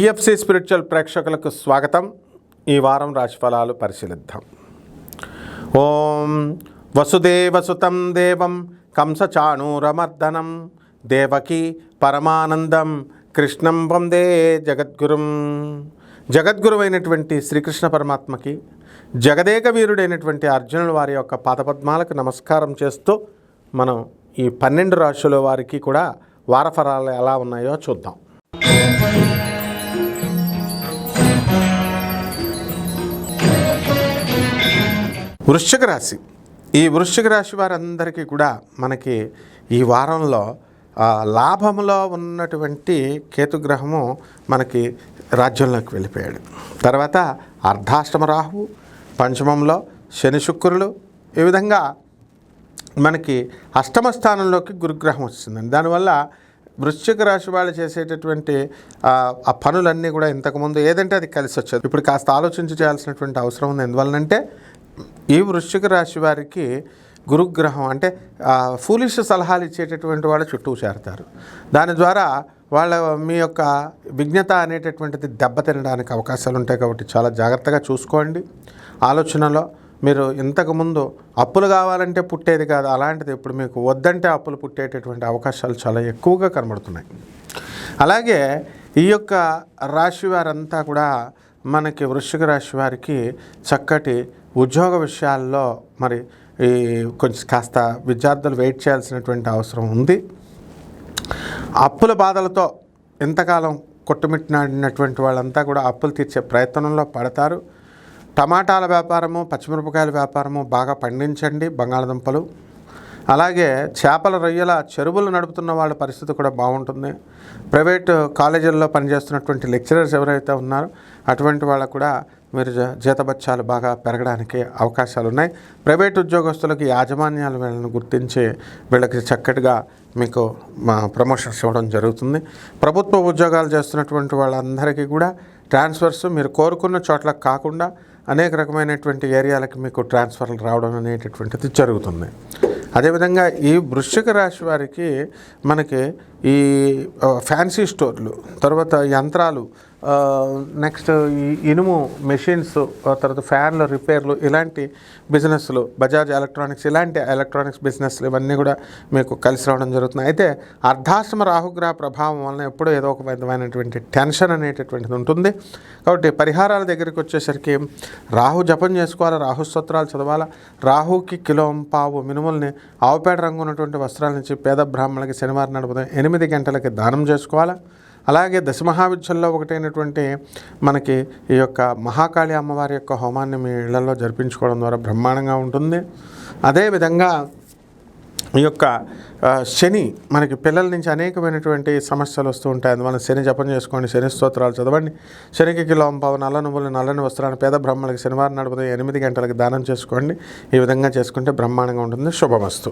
TFC spiritual ప్రేక్షకులకు స్వాగతం. ఈ వారం రాశిఫలాలు పరిశీలిద్దాం. ఓం వసుదేవసుతం దేవం కంసచాణూరమర్దనం దేవకీ పరమానందం కృష్ణం వందే జగద్గురుం. జగద్గురువైనటువంటి శ్రీకృష్ణ పరమాత్మకి, జగదేక వీరుడైనటువంటి అర్జునుల వారి యొక్క పాదపద్మాలకు నమస్కారం చేస్తూ మనం ఈ 12 రాశుల వారికి కూడా వారఫలాలు ఎలా ఉన్నాయో చూద్దాం. వృశ్చిక రాశి. ఈ వృశ్చిక రాశి వారందరికీ కూడా మనకి ఈ వారంలో లాభంలో ఉన్నటువంటి కేతుగ్రహము మనకి రాజ్యంలోకి వెళ్ళిపోయాడు. తర్వాత అర్ధాష్టమ రాహువు, పంచమంలో శని శుక్రులు, ఈ విధంగా మనకి అష్టమ స్థానంలోకి గురుగ్రహం వచ్చిందండి. దానివల్ల వృశ్చిక రాశి వాళ్ళు చేసేటటువంటి ఆ పనులన్నీ కూడా ఇంతకుముందు ఏదంటే అది కలిసి వచ్చేది. ఇప్పుడు కాస్త ఆలోచించి చేయాల్సినటువంటి అవసరం ఉంది. ఎందువల్లనంటే ఈ వృశ్చిక రాశి వారికి గురుగ్రహం అంటే ఫూలిష్ సలహాలు ఇచ్చేటటువంటి వాళ్ళు చుట్టూ చేరతారు. దాని ద్వారా మీ యొక్క విజ్ఞత అనేటటువంటిది దెబ్బతినడానికి అవకాశాలు ఉంటాయి. కాబట్టి చాలా జాగ్రత్తగా చూసుకోండి. ఆలోచనలో మీరు ఇంతకుముందు అప్పులు కావాలంటే పుట్టేది కాదు, అలాంటిది ఇప్పుడు మీకు వద్దంటే అప్పులు పుట్టేటటువంటి అవకాశాలు చాలా ఎక్కువగా కనబడుతున్నాయి. అలాగే ఈ యొక్క రాశి వారంతా కూడా మనకి వృశ్చిక రాశి వారికి చక్కటి ఉద్యోగ విషయాల్లో మరి కొంచెం కాస్త విద్యార్థులు వెయిట్ చేయాల్సినటువంటి అవసరం ఉంది. అప్పుల బాధలతో ఎంతకాలం కొట్టుమిట్టినటువంటి వాళ్ళంతా కూడా అప్పులు తీర్చే ప్రయత్నంలో పడతారు. టమాటాల వ్యాపారము, పచ్చిమిరపకాయల వ్యాపారము బాగా పండించండి. బంగాళదుంపలు, అలాగే చేపల రొయ్యల చెరువులు నడుపుతున్న వాళ్ళ పరిస్థితి కూడా బాగుంటుంది. ప్రైవేటు కాలేజీల్లో పనిచేస్తున్నటువంటి లెక్చరర్స్ ఎవరైతే ఉన్నారో అటువంటి వాళ్ళకు కూడా మీరు జీతబత్యాలు బాగా పెరగడానికి అవకాశాలు ఉన్నాయి. ప్రైవేట్ ఉద్యోగస్తులకి యాజమాన్యాలు వీళ్ళని గుర్తించి వీళ్ళకి చక్కటిగా మీకు ప్రమోషన్స్ ఇవ్వడం జరుగుతుంది. ప్రభుత్వ ఉద్యోగాలు చేస్తున్నటువంటి వాళ్ళందరికీ కూడా ట్రాన్స్ఫర్స్ మీరు కోరుకున్న చోట్లకు కాకుండా అనేక రకమైనటువంటి ఏరియాలకి మీకు ట్రాన్స్ఫర్లు రావడం అనేటటువంటిది జరుగుతుంది. అదేవిధంగా ఈ వృశ్చిక రాశి వారికి మనకి ఈ ఫ్యాన్సీ స్టోర్లు, తర్వాత యంత్రాలు, నెక్స్ట్ ఈ ఇనుము మెషిన్స్, తర్వాత ఫ్యాన్లు రిపేర్లు, ఇలాంటి బిజినెస్లు, బజాజ్ ఎలక్ట్రానిక్స్, ఇలాంటి ఎలక్ట్రానిక్స్ బిజినెస్లు ఇవన్నీ కూడా మీకు కలిసి రావడం జరుగుతుంది. అయితే అర్ధాష్టమ రాహుగ్రహ ప్రభావం వలన ఎప్పుడూ ఏదో ఒక విధమైనటువంటి టెన్షన్ అనేటటువంటిది ఉంటుంది. కాబట్టి పరిహారాల దగ్గరికి వచ్చేసరికి రాహు జపం చేసుకోవాలి, రాహు స్తోత్రాలు చదవాలి. రాహుకి కిలోంపావు మినుముల్ని ఆవుపేడ రంగు ఉన్నటువంటి వస్త్రాల నుంచి పేద బ్రాహ్మణులకి శనివారం నడుపుతాం 8 గంటలకి దానం చేసుకోవాలి. అలాగే దశమహావిద్యల్లో ఒకటైనటువంటి మనకి ఈ యొక్క మహాకాళి అమ్మవారి యొక్క హోమాన్ని మీ ఇళ్లలో జరిపించుకోవడం ద్వారా బ్రహ్మాండంగా ఉంటుంది. అదేవిధంగా ఈ యొక్క శని మనకి పిల్లల నుంచి అనేకమైనటువంటి సమస్యలు వస్తూ ఉంటాయి. అందువల్ల శని జపం చేసుకోండి, శని స్తోత్రాలు చదవండి. శనికి కిలోంపావు నల్ల నువ్వులు, నల్లని వస్త్రాన్ని పేద బ్రాహ్మణులకి శనివారం నడుపుతాం 8 గంటలకి దానం చేసుకోండి. ఈ విధంగా చేసుకుంటే బ్రహ్మాండంగా ఉంటుంది. శుభమస్తు.